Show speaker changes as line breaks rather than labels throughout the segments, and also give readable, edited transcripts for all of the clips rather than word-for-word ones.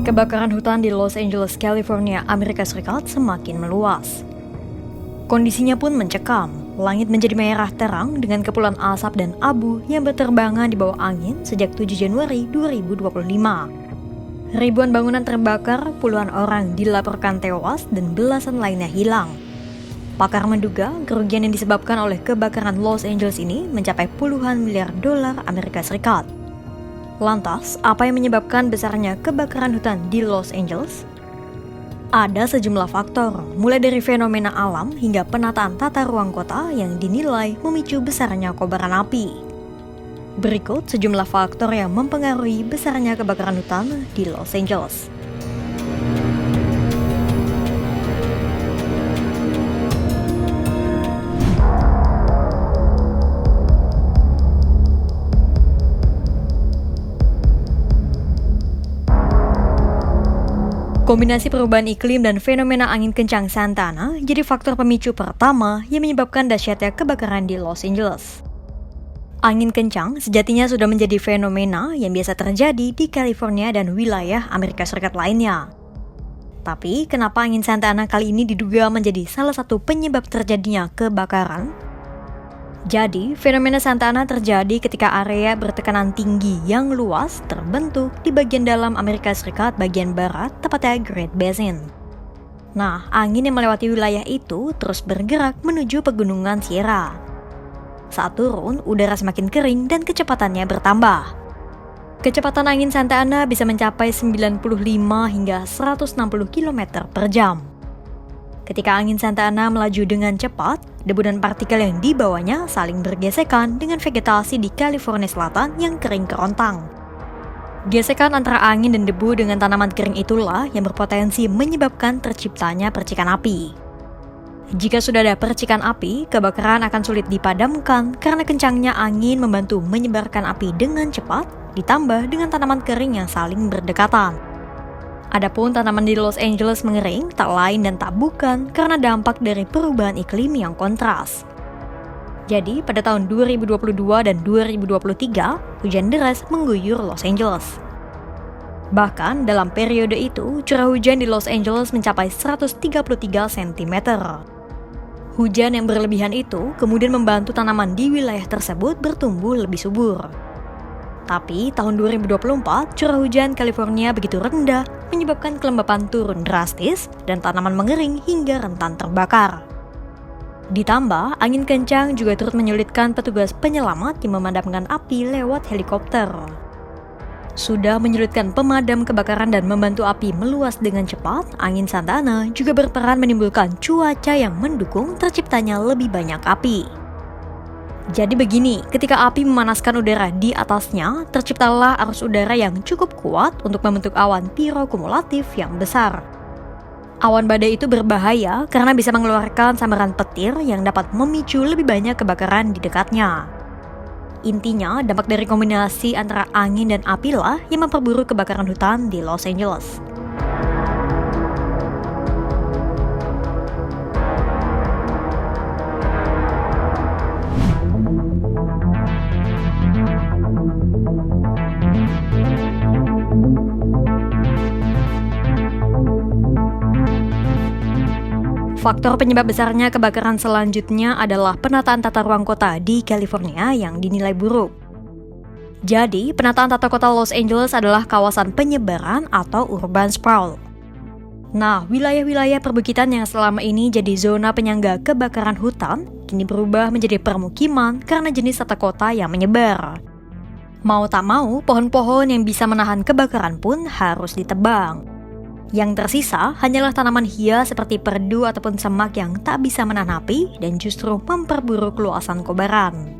Kebakaran hutan di Los Angeles, California, Amerika Serikat semakin meluas. Kondisinya pun mencekam. Langit menjadi merah terang dengan kepulan asap dan abu yang berterbangan di bawah angin sejak 7 Januari 2025. Ribuan bangunan terbakar, puluhan orang dilaporkan tewas dan belasan lainnya hilang. Pakar menduga kerugian yang disebabkan oleh kebakaran Los Angeles ini mencapai puluhan miliar dolar Amerika Serikat. Lantas, apa yang menyebabkan besarnya kebakaran hutan di Los Angeles? Ada sejumlah faktor, mulai dari fenomena alam hingga penataan tata ruang kota yang dinilai memicu besarnya kobaran api. Berikut sejumlah faktor yang mempengaruhi besarnya kebakaran hutan di Los Angeles. Kombinasi perubahan iklim dan fenomena angin kencang Santa Ana jadi faktor pemicu pertama yang menyebabkan dahsyatnya kebakaran di Los Angeles. Angin kencang sejatinya sudah menjadi fenomena yang biasa terjadi di California dan wilayah Amerika Serikat lainnya. Tapi kenapa angin Santa Ana kali ini diduga menjadi salah satu penyebab terjadinya kebakaran? Jadi, fenomena Santa Ana terjadi ketika area bertekanan tinggi yang luas terbentuk di bagian dalam Amerika Serikat bagian barat, tepatnya Great Basin. Nah, angin yang melewati wilayah itu terus bergerak menuju pegunungan Sierra. Saat turun, udara semakin kering dan kecepatannya bertambah. Kecepatan angin Santa Ana bisa mencapai 95 hingga 160 km per jam. Ketika angin Santa Ana melaju dengan cepat, debu dan partikel yang dibawanya saling bergesekan dengan vegetasi di California Selatan yang kering kerontang. Gesekan antara angin dan debu dengan tanaman kering itulah yang berpotensi menyebabkan terciptanya percikan api. Jika sudah ada percikan api, kebakaran akan sulit dipadamkan karena kencangnya angin membantu menyebarkan api dengan cepat, ditambah dengan tanaman kering yang saling berdekatan. Adapun tanaman di Los Angeles mengering tak lain dan tak bukan karena dampak dari perubahan iklim yang kontras. Jadi, pada tahun 2022 dan 2023, hujan deras mengguyur Los Angeles. Bahkan, dalam periode itu, curah hujan di Los Angeles mencapai 133 cm. Hujan yang berlebihan itu kemudian membantu tanaman di wilayah tersebut bertumbuh lebih subur. Tapi, tahun 2024, curah hujan California begitu rendah, menyebabkan kelembapan turun drastis dan tanaman mengering hingga rentan terbakar. Ditambah, angin kencang juga turut menyulitkan petugas penyelamat yang memadamkan api lewat helikopter. Sudah menyulitkan pemadam kebakaran dan membantu api meluas dengan cepat, angin Santa Ana juga berperan menimbulkan cuaca yang mendukung terciptanya lebih banyak api. Jadi begini, ketika api memanaskan udara di atasnya, terciptalah arus udara yang cukup kuat untuk membentuk awan pirokumulatif yang besar. Awan badai itu berbahaya karena bisa mengeluarkan sambaran petir yang dapat memicu lebih banyak kebakaran di dekatnya. Intinya, dampak dari kombinasi antara angin dan api lah yang memperburuk kebakaran hutan di Los Angeles. Faktor penyebab besarnya kebakaran selanjutnya adalah penataan tata ruang kota di California yang dinilai buruk. Jadi, penataan tata kota Los Angeles adalah kawasan penyebaran atau urban sprawl. Nah, wilayah-wilayah perbukitan yang selama ini jadi zona penyangga kebakaran hutan, kini berubah menjadi permukiman karena jenis tata kota yang menyebar. Mau tak mau, pohon-pohon yang bisa menahan kebakaran pun harus ditebang. Yang tersisa hanyalah tanaman hias seperti perdu ataupun semak yang tak bisa menahan api dan justru memperburuk luasan kobaran.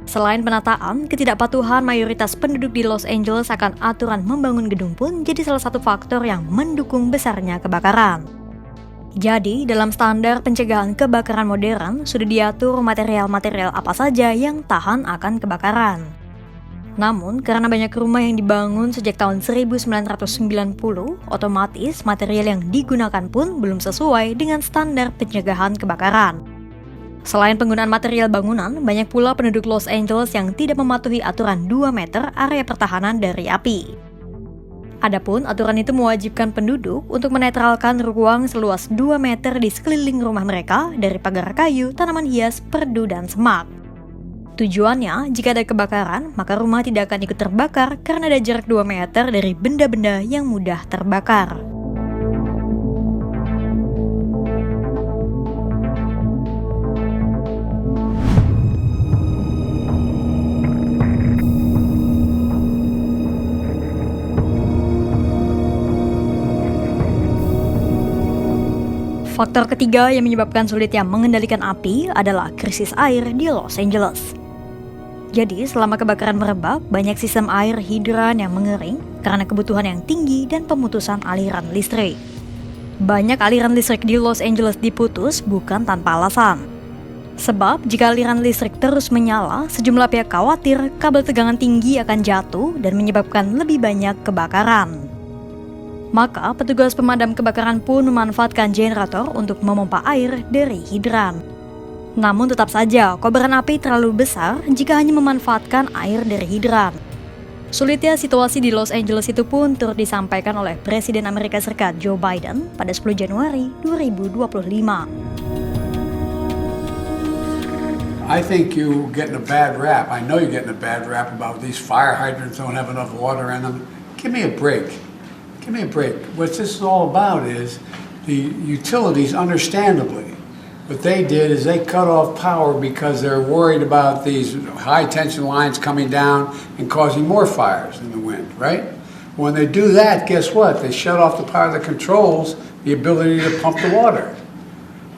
Selain penataan, ketidakpatuhan mayoritas penduduk di Los Angeles akan aturan membangun gedung pun jadi salah satu faktor yang mendukung besarnya kebakaran. Jadi, dalam standar pencegahan kebakaran modern sudah diatur material-material apa saja yang tahan akan kebakaran. Namun, karena banyak rumah yang dibangun sejak tahun 1990, otomatis material yang digunakan pun belum sesuai dengan standar pencegahan kebakaran. Selain penggunaan material bangunan, banyak pula penduduk Los Angeles yang tidak mematuhi aturan 2 meter area pertahanan dari api. Adapun aturan itu mewajibkan penduduk untuk menetralkan ruang seluas 2 meter di sekeliling rumah mereka dari pagar kayu, tanaman hias, perdu, dan semak. Tujuannya, jika ada kebakaran, maka rumah tidak akan ikut terbakar karena ada jarak 2 meter dari benda-benda yang mudah terbakar. Faktor ketiga yang menyebabkan sulitnya mengendalikan api adalah krisis air di Los Angeles. Jadi, selama kebakaran merebak, banyak sistem air hidran yang mengering karena kebutuhan yang tinggi dan pemutusan aliran listrik. Banyak aliran listrik di Los Angeles diputus bukan tanpa alasan. Sebab, jika aliran listrik terus menyala, sejumlah pihak khawatir kabel tegangan tinggi akan jatuh dan menyebabkan lebih banyak kebakaran. Maka, petugas pemadam kebakaran pun memanfaatkan generator untuk memompa air dari hidran. Namun tetap saja, kobaran api terlalu besar jika hanya memanfaatkan air dari hidran. Sulitnya situasi di Los Angeles itu pun turut disampaikan oleh Presiden Amerika Serikat Joe Biden pada 10 Januari 2025.
I think you're getting a bad rap. I know you're getting a bad rap about these fire hydrants don't have enough water in them. Give me a break. Give me a break. What this is all about is the utilities, understandably, what they did is they cut off power because they're worried about these high tension lines coming down and causing more fires in the wind, right? When they do that, guess what? They shut off the power that controls the ability to pump the water.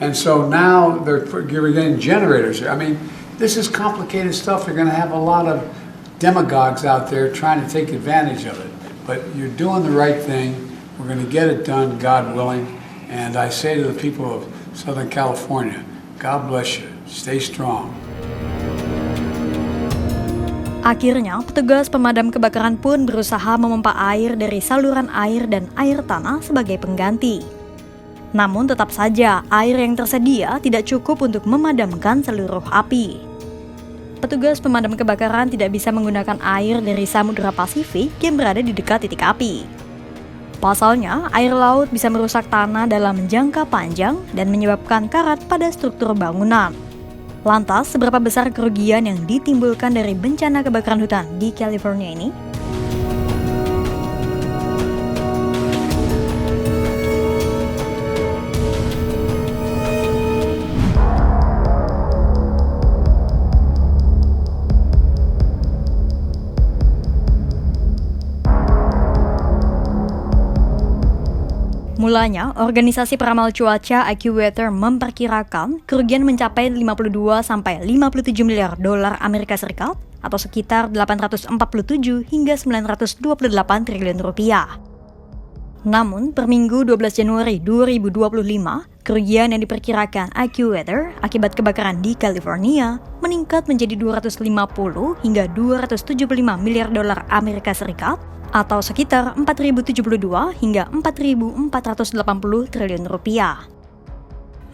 And so now they're getting generators. I mean, this is complicated stuff. They're going to have a lot of demagogues out there trying to take advantage of it. But you're doing the right thing. We're going to get it done, God willing. And I say to the people of Southern California, God bless you. Stay strong.
Akhirnya, petugas pemadam kebakaran pun berusaha memompa air dari saluran air dan air tanah sebagai pengganti. Namun tetap saja, air yang tersedia tidak cukup untuk memadamkan seluruh api. Petugas pemadam kebakaran tidak bisa menggunakan air dari Samudra Pasifik yang berada di dekat titik api. Pasalnya, air laut bisa merusak tanah dalam jangka panjang dan menyebabkan karat pada struktur bangunan. Lantas, seberapa besar kerugian yang ditimbulkan dari bencana kebakaran hutan di California ini? Mulanya, organisasi peramal cuaca AccuWeather memperkirakan kerugian mencapai 52 sampai 57 miliar dolar Amerika Serikat atau sekitar 847 hingga 928 triliun rupiah. Namun, per Minggu 12 Januari 2025, kerugian yang diperkirakan AccuWeather akibat kebakaran di California meningkat menjadi 250 hingga 275 miliar dolar Amerika Serikat atau sekitar 4.072 hingga 4.480 triliun rupiah.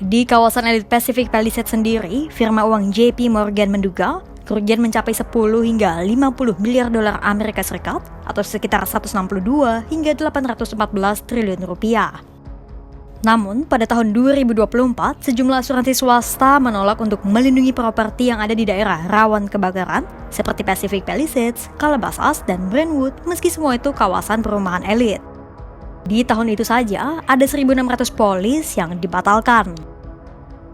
Di kawasan elit Pacific Palisades sendiri, firma uang JP Morgan menduga kerugian mencapai 10 hingga 50 miliar dolar Amerika Serikat atau sekitar 162 hingga 814 triliun rupiah. Namun, pada tahun 2024, sejumlah asuransi swasta menolak untuk melindungi properti yang ada di daerah rawan kebakaran seperti Pacific Palisades, Calabasas, dan Brentwood meski semua itu kawasan perumahan elit. Di tahun itu saja, ada 1.600 polis yang dibatalkan.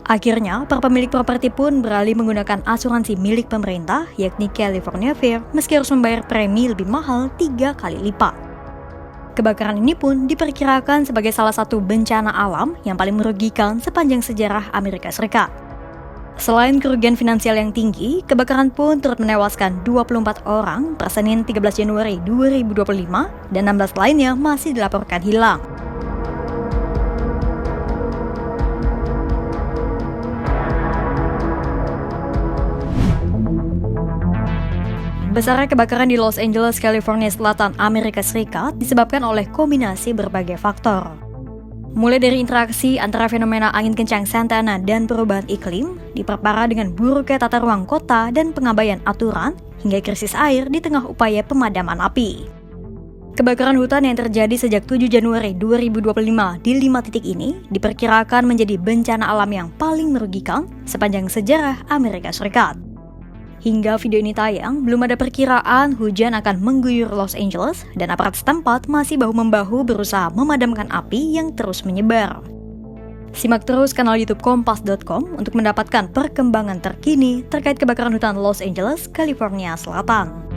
Akhirnya, para pemilik properti pun beralih menggunakan asuransi milik pemerintah, yakni California Fair, meski harus membayar premi lebih mahal 3 kali lipat. Kebakaran ini pun diperkirakan sebagai salah satu bencana alam yang paling merugikan sepanjang sejarah Amerika Serikat. Selain kerugian finansial yang tinggi, kebakaran pun turut menewaskan 24 orang per Senin 13 Januari 2025 dan 16 lainnya masih dilaporkan hilang. Besarnya kebakaran di Los Angeles, California Selatan, Amerika Serikat disebabkan oleh kombinasi berbagai faktor. Mulai dari interaksi antara fenomena angin kencang Santa Ana dan perubahan iklim, diperparah dengan buruknya tata ruang kota dan pengabaian aturan, hingga krisis air di tengah upaya pemadaman api. Kebakaran hutan yang terjadi sejak 7 Januari 2025 di 5 titik ini diperkirakan menjadi bencana alam yang paling merugikan sepanjang sejarah Amerika Serikat. Hingga video ini tayang, belum ada perkiraan hujan akan mengguyur Los Angeles dan aparat setempat masih bahu-membahu berusaha memadamkan api yang terus menyebar. Simak terus kanal YouTube Kompas.com untuk mendapatkan perkembangan terkini terkait kebakaran hutan Los Angeles, California Selatan.